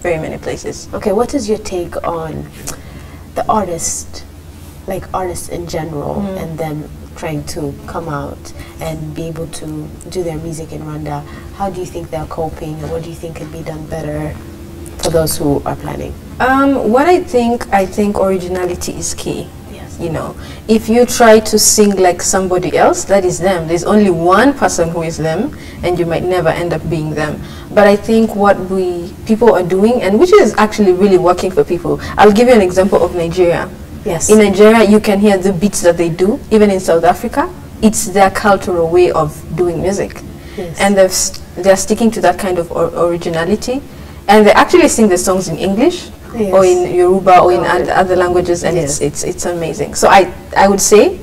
very many places. Okay, what is your take on the artist, like artists in general, and them trying to come out and be able to do their music in Rwanda? How do you think they're coping, and what do you think could be done better for those who are planning? What I think originality is key. Yes. You know, if you try to sing like somebody else, that is them. There's only one person who is them, and you might never end up being them. But I think what people are doing, and which is actually really working for people. I'll give you an example of Nigeria. Yes. In Nigeria, you can hear the beats that they do. Even in South Africa, it's their cultural way of doing music. Yes. And they're sticking to that kind of originality. And they actually sing the songs in English, or in Yoruba, or in other languages, and it's amazing. So I would say,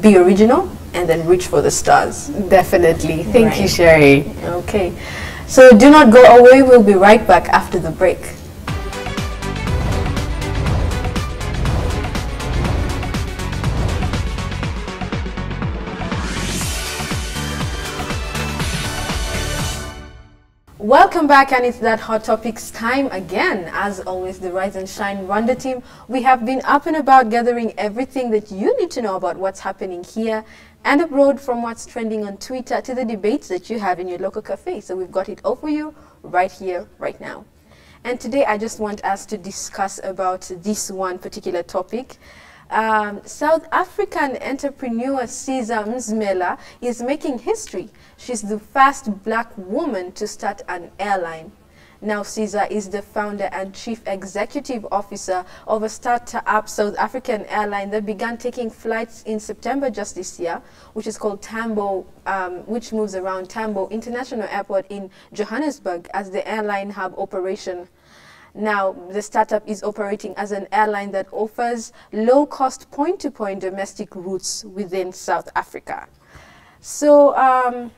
be original, and then reach for the stars. Definitely. Thank Right. you, Sherry. Okay. So do not go away. We'll be right back after the break. Welcome back, and it's that Hot Topics time again. As always, the Rise and Shine Rwanda team, we have been up and about gathering everything that you need to know about what's happening here and abroad, from what's trending on Twitter to the debates that you have in your local cafe. So we've got it all for you right here, right now. And today I just want us to discuss about this one particular topic. South African entrepreneur Caesar Mzmela is making history. She's the first black woman to start an airline. Now Caesar is the founder and chief executive officer of a startup South African airline that began taking flights in September just this year, which is called Tambo, which moves around Tambo International Airport in Johannesburg as the airline hub operation. Now, the startup is operating as an airline that offers low-cost point-to-point domestic routes within South Africa. So,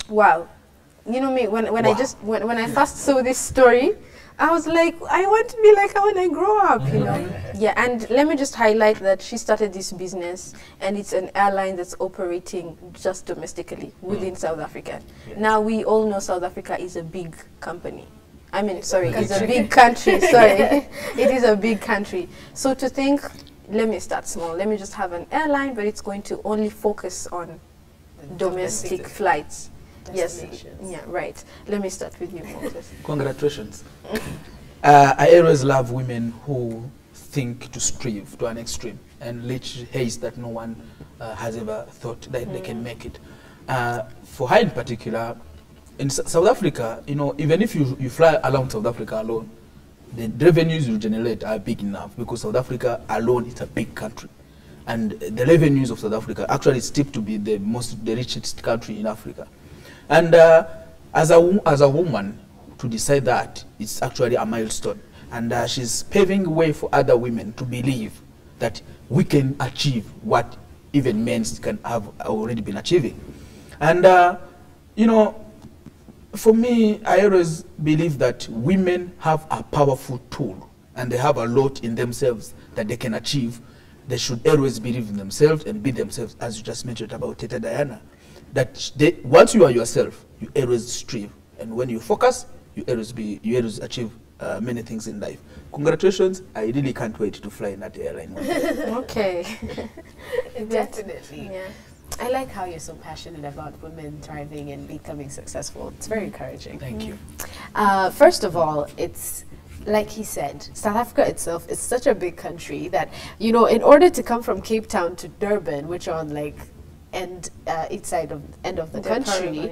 wow, you know me, when I first saw this story, I was like, I want to be like her when I grow up, you know. Yeah, and let me just highlight that she started this business, and it's an airline that's operating just domestically within South Africa. Yes. Now, we all know South Africa is a big company. I mean, sorry, it's a big country, sorry. It is a big country. So to think, let me start small. Let me just have an airline, but it's going to only focus on domestic flights. Yes, yeah, right. Let me start with you, Moses. Congratulations. I always love women who think to strive to an extreme and reach heights that no one has ever thought that they can make it. For her in particular, in South Africa, you know, even if you fly around South Africa alone, the revenues you generate are big enough, because South Africa alone is a big country. And the revenues of South Africa actually is tipped to be the richest country in Africa. And as a woman, to decide that, it's actually a milestone. And she's paving the way for other women to believe that we can achieve what even men can have already been achieving. And, you know, for me, I always believe that women have a powerful tool, and they have a lot in themselves that they can achieve. They should always believe in themselves and be themselves, as you just mentioned about Teta Diana. That once you are yourself, you always strive, and when you focus, you always achieve many things in life. Congratulations! I really can't wait to fly in that airline. Okay. Definitely. Yeah. I like how you're so passionate about women thriving and becoming successful. It's very encouraging. Thank you. First of all, it's like he said, South Africa itself is such a big country that, you know, in order to come from Cape Town to Durban, which are on like end of the country,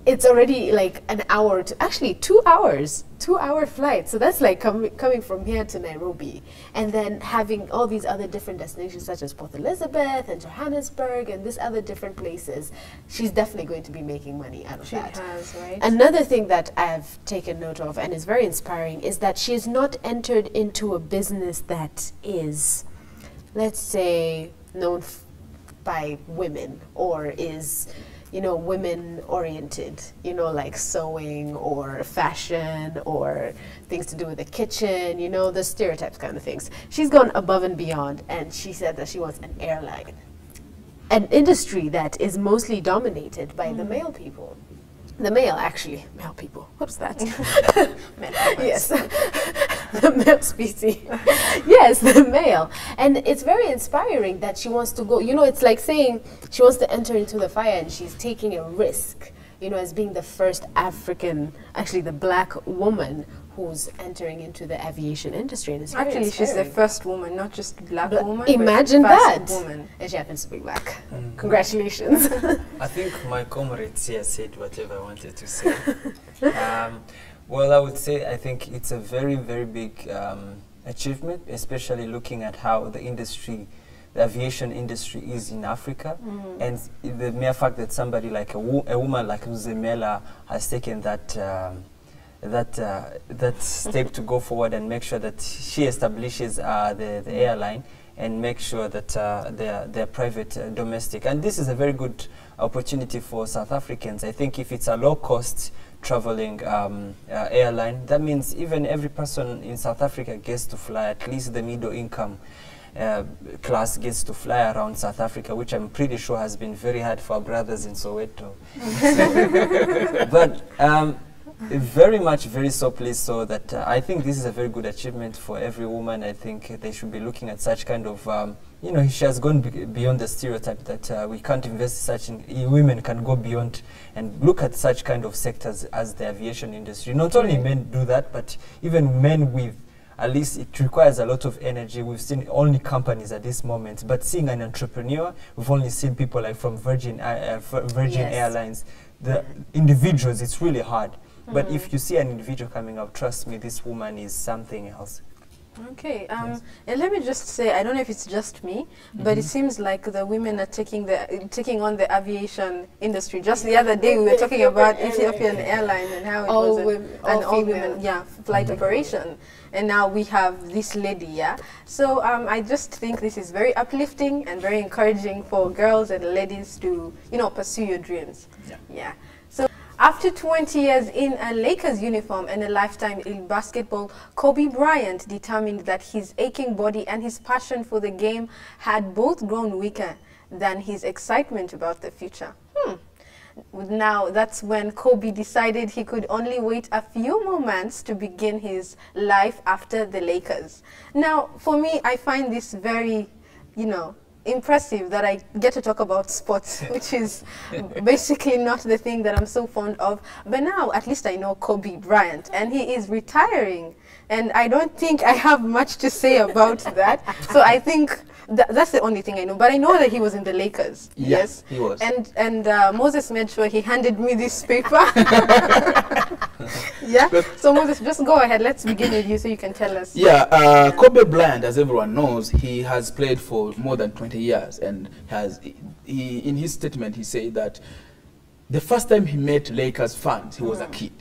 it's already like an hour to, actually 2 hours, 2-hour flight. So that's like coming from here to Nairobi, and then having all these other different destinations such as Port Elizabeth and Johannesburg and these other different places. She's definitely going to be making money out of that. She has, right? Another thing that I've taken note of and is very inspiring is that she has not entered into a business that is, let's say, known by women, or is, you know, women oriented, you know, like sewing or fashion or things to do with the kitchen, you know, the stereotypes kind of things. She's gone above and beyond, and she said that she wants an airline, an industry that is mostly dominated by the male people. The male people. What's that? Yes, the male species. Yes, the male. And it's very inspiring that she wants to go, you know, it's like saying she wants to enter into the fire, and she's taking a risk, you know, as being the first African, actually the black woman who's entering into the aviation industry. And it's very Actually, she's the first woman, not just black woman. Imagine but that. first woman. And she happens to be black. Congratulations. I think my comrades here said whatever I wanted to say. Well, I would say I think it's a very, very big achievement, especially looking at how the industry, the aviation industry is in Africa, and the mere fact that somebody like a woman like Mzmela has taken that that step to go forward and make sure that she establishes the airline, and make sure that they're private domestic. And this is a very good opportunity for South Africans. I think if it's a low-cost traveling airline, that means even every person in South Africa gets to fly, at least the middle income class gets to fly around South Africa, which I'm pretty sure has been very hard for our brothers in Soweto. But very so pleased so that I think this is a very good achievement for every woman. I think they should be looking at such kind of, you know, she has gone beyond the stereotype that we can't invest such in, women can go beyond and look at such kind of sectors as the aviation industry. Not only men do that, but even men with, at least it requires a lot of energy. We've seen only companies at this moment, but seeing an entrepreneur, we've only seen people like from Virgin Airlines. The individuals, it's really hard. But if you see an individual coming up, trust me, this woman is something else. Okay, and let me just say, I don't know if it's just me, but it seems like the women are taking on the aviation industry. Just the other day, we were talking about Ethiopian Airlines and how it was all women, flight operation. And now we have this lady, So I just think this is very uplifting and very encouraging for girls and ladies to, you know, pursue your dreams. Yeah. So after 20 years in a Lakers uniform and a lifetime in basketball, Kobe Bryant determined that his aching body and his passion for the game had both grown weaker than his excitement about the future. Now, that's when Kobe decided he could only wait a few more months to begin his life after the Lakers. Now, for me, I find this very, you know, impressive that I get to talk about sports, which is basically not the thing that I'm so fond of. But now, at least I know Kobe Bryant, and he is retiring. And I don't think I have much to say about that. So I think that's the only thing I know. But I know that he was in the Lakers. Yeah, yes, he was. And Moses made sure he handed me this paper. So Moses, just go ahead. Let's begin with you so you can tell us. Kobe Bryant, as everyone knows, he has played for more than 20 years. And in his statement, he said that the first time he met Lakers fans, he was a kid.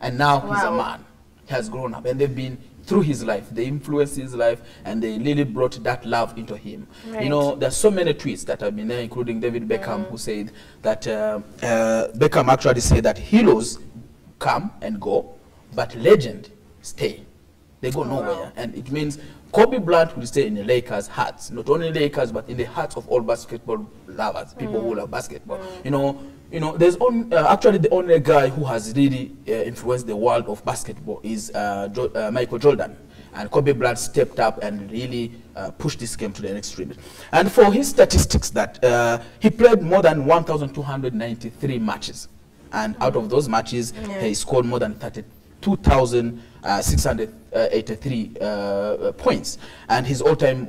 And now he's a man. He has grown up. And they've been through his life. They influenced his life, and they really brought that love into him. You know, there's so many tweets that have been there, including David Beckham, who said that Beckham actually said that heroes come and go, but legend stay. They go nowhere. And it means Kobe Bryant will stay in the Lakers' hearts. Not only Lakers, but in the hearts of all basketball lovers, people who love basketball. You know, there's actually the only guy who has really influenced the world of basketball is Michael Jordan. And Kobe Bryant stepped up and really pushed this game to the extreme. And for his statistics, that he played more than 1,293 matches. And out of those matches, he scored more than 32,683 points. And his all-time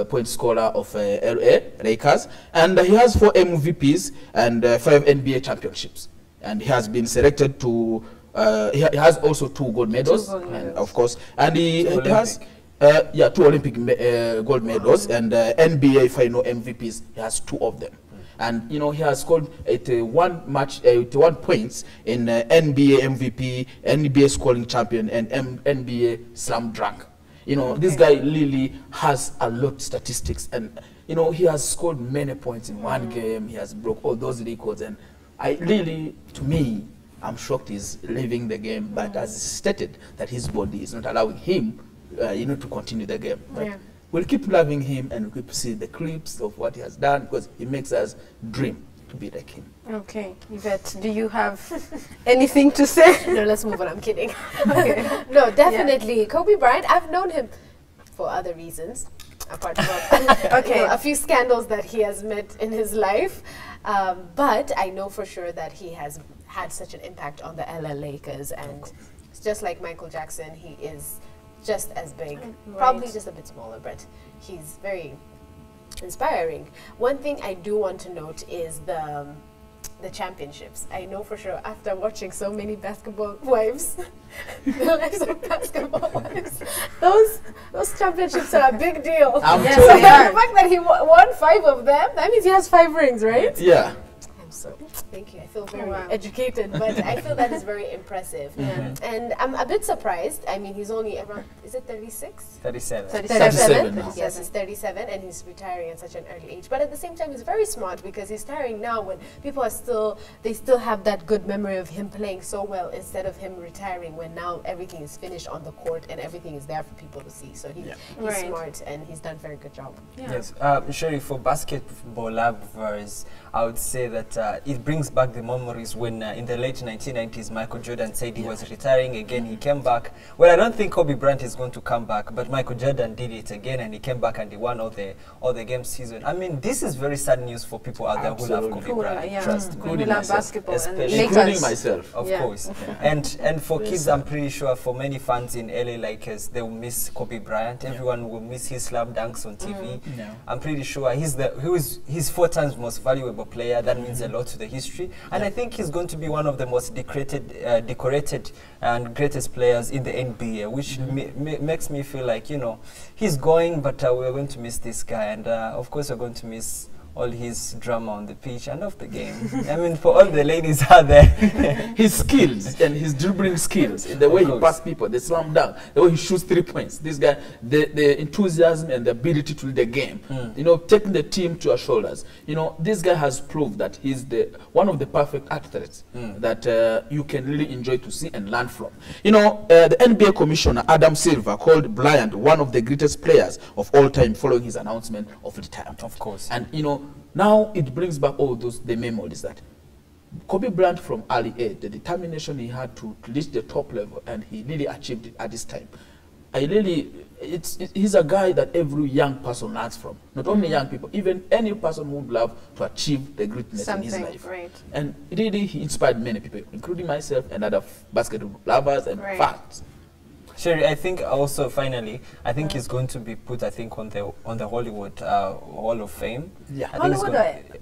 point scorer of LA Lakers. And he has 4 MVPs and 5 NBA championships. And he has been selected to, he has also 2 gold medals. And of course, and he has 2 Olympic gold medals and NBA final MVPs. He has 2 of them. And you know, he has scored 81 points in NBA MVP, NBA scoring champion, and NBA slam dunk. You know, this guy really has a lot of statistics, and you know, he has scored many points in one game. He has broke all those records, and I really, to me, I'm shocked he's leaving the game. But as stated, that his body is not allowing him, you know, to continue the game. But we'll keep loving him, and we'll keep seeing the clips of what he has done, because he makes us dream to be like him. Okay, Yvette, do you have anything to say? No, let's move on. I'm kidding. Okay. No, definitely. Kobe Bryant, I've known him for other reasons, apart from you know, a few scandals that he has met in his life. But I know for sure that he has had such an impact on the LA Lakers. And it's just like Michael Jackson, he is just as big, probably just a bit smaller, but he's very inspiring. One thing I do want to note is the championships. I know for sure, after watching so many basketball wives, the lives of basketball wives, those championships are a big deal. So the fact that he won 5 of them, that means he has 5 rings, right? Yeah. thank you. I feel very educated, but I feel that is very impressive. And I'm a bit surprised. I mean, he's only around, is it 36? 37. 37. Yes, he's 37 and he's retiring at such an early age. But at the same time, he's very smart because he's retiring now when people are still have that good memory of him playing so well instead of him retiring when now everything is finished on the court and everything is there for people to see. So he's smart and he's done a very good job. Yes, Sherry, for basketball lovers, I would say that it brings back the memories when in the late 1990s, Michael Jordan said he was retiring again. He came back. Well, I don't think Kobe Bryant is going to come back, but Michael Jordan did it again, and he came back and he won all the games season. I mean, this is very sad news for people out there who love Kobe Bryant. Trust me. Including basketball, including myself, of course. And for kids, I'm pretty sure for many fans in LA Lakers, they will miss Kobe Bryant. Everyone will miss his slam dunks on TV. I'm pretty sure he's 4 times most valuable player. That means a lot to the history, and I think he's going to be one of the most decorated and greatest players in the NBA, which makes me feel like, you know, he's going, but we're going to miss this guy, and of course we're going to miss all his drama on the pitch and off the game. I mean, for all the ladies out there. His skills and his dribbling skills, the way he passes people, the slam dunk, the way he shoots 3 points. This guy, the enthusiasm and the ability to lead the game, you know, taking the team to our shoulders. You know, this guy has proved that he's one of the perfect athletes that you can really enjoy to see and learn from. You know, the NBA commissioner, Adam Silver, called Bryant one of the greatest players of all time following his announcement of retirement. Of course. And, you know, now it brings back all the memories that Kobe Bryant from early age, the determination he had to reach the top level, and he really achieved it at this time. He's a guy that every young person learns from. Not only young people, even any person who would love to achieve the greatness in his life. And really, he inspired many people, including myself and other basketball lovers and fans. Sherry, I think also finally, I think he's going to be put, I think, on the Hollywood Hall of Fame. Yeah, Hollywood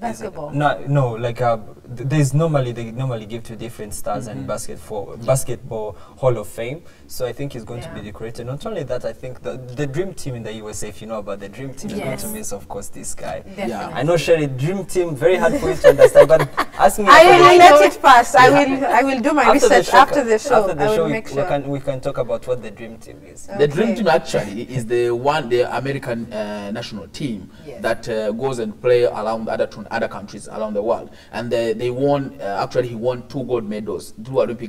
basketball. No, like they normally give to different stars and basketball Hall of Fame. So I think he's going to be decorated. Not only that, I think the dream team in the USA, if you know about the dream team, is going to miss, of course, this guy. Yeah, I know, Sherry, dream team very hard for you to understand, but asking. I will let it pass. I will do my research after the show. After the show, we can talk about what the dream team is. The dream team actually is the American national team that goes and play around other countries around the world, and they won. Actually, he won 2 Olympic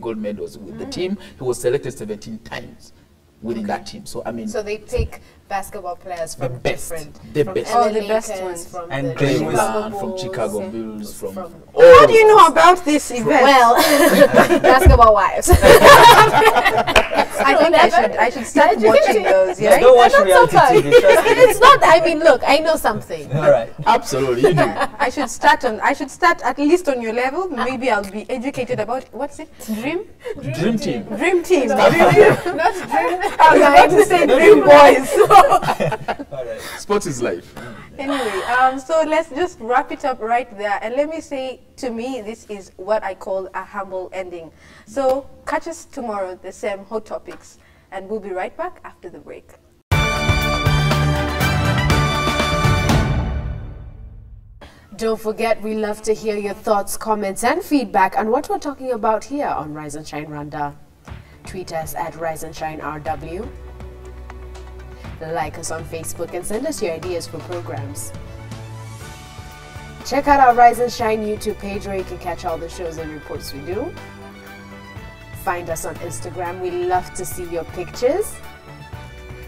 gold medals with the team. He was selected 17 times within that team. So I mean, so they pick basketball players from the best ones, from and from Chicago Bulls, from how do you know about this event? Well, basketball wives. I think I should start watching those. Yeah, don't watch reality TV. It's not. I mean, look, I know something. All right, absolutely, you do. I should start at least on your level. Maybe I'll be educated about what's it? Dream team. Dream team. Not dream. I was about to say dream boys. All right. Sports is life. Anyway, so let's just wrap it up right there. And let me say, to me, this is what I call a humble ending. So catch us tomorrow, the same hot topics. And we'll be right back after the break. Don't forget, we love to hear your thoughts, comments, and feedback on what we're talking about here on Rise and Shine Rwanda. Tweet us at Rise and Shine RW. Like us on Facebook and send us your ideas for programs. Check out our Rise and Shine YouTube page where you can catch all the shows and reports we do. Find us on Instagram. We love to see your pictures.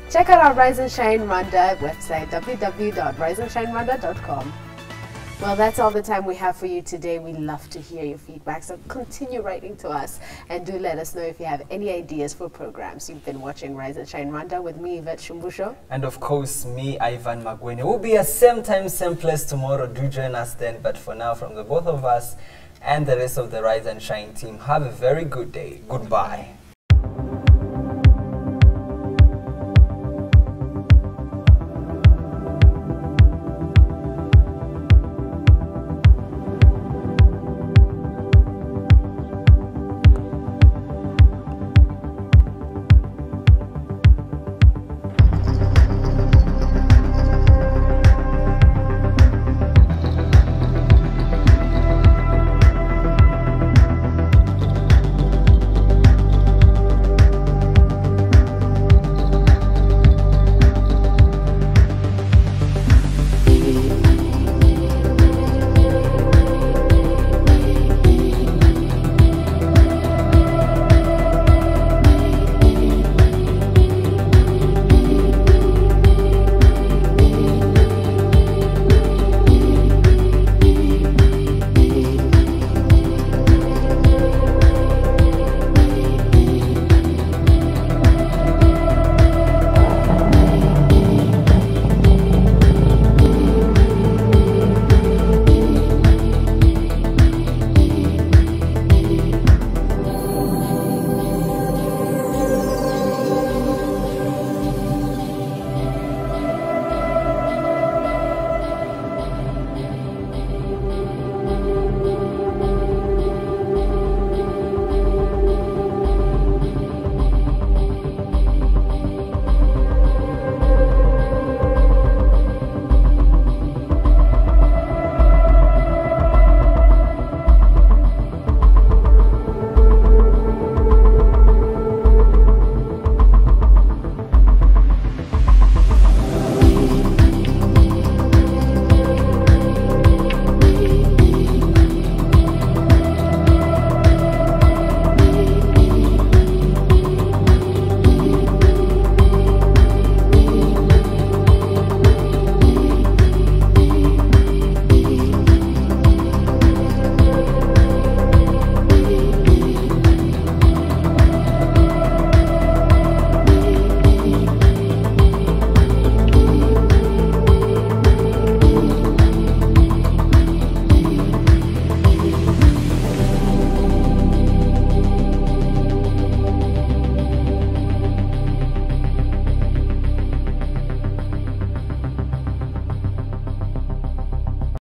Check out our Rise and Shine Rwanda website, www.riseandshinerwanda.com. Well, that's all the time we have for you today. We love to hear your feedback, so continue writing to us and do let us know if you have any ideas for programs. You've been watching Rise and Shine Rwanda with me, Yvette Shumbusho. And of course, me, Ivan Magwene. We'll be at same time, same place tomorrow. Do join us then. But for now, from the both of us and the rest of the Rise and Shine team, have a very good day. Goodbye.